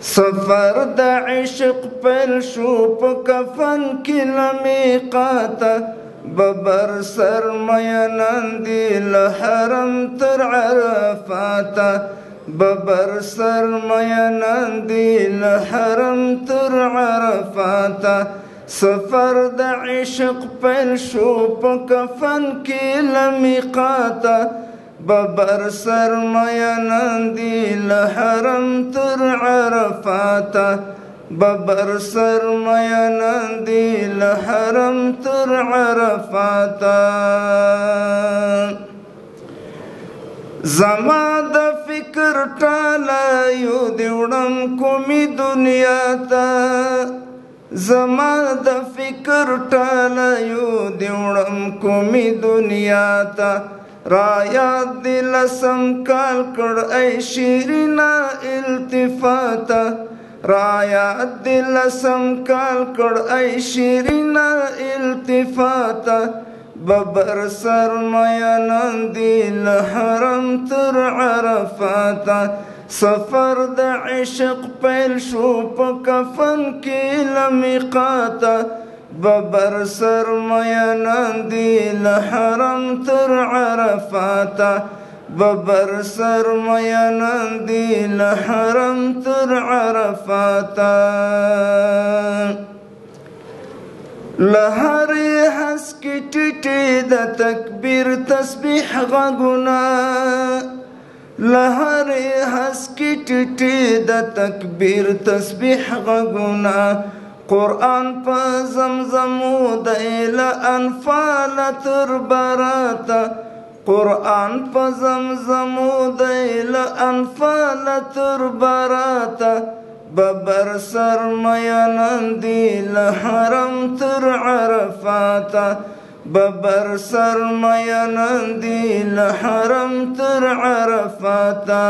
سفر د عشق پیل شو په کفن کې له میقاته ببر سر میینان دي له حرم تر عرفاته ببر سر میینان دي له حرم تر عرفاته سفر د عشق پیل شو په کفن کې له میقاته ببر سر میینان دي له حرم تر عرفاته ببر سر میینان دي له حرم تر عرفاته زما د فکر ټالیو دی وړم کومې دنیا ته زما د فکر ټالیو دی وړم کومې دنیا ته را یاد دی لسم کال کړ ای شیرینا التفاته را یاد دی لسم کال کړ ای شیرینا التفاته ببر سر میینان دي له حرم تر عرفاته سفر د عشق پیل شو په کفن کې له میقاته ببر سر میینان دي له حرم تر عرفاته ببر سر میینان دي له حرم تر عرفاته لهرې هسکې ټیټې د تکبیر تسبیح غږونه لهرې هسکې ټیټې د تکبیر تسبیح غږونه قرآن په زمزمو دی له انفال تر براته قرآن په زمزمو دی له انفال تر براته ببر سر میینان دي له حرم تر عرفاته ببر سر میینان دي له حرم تر عرفاته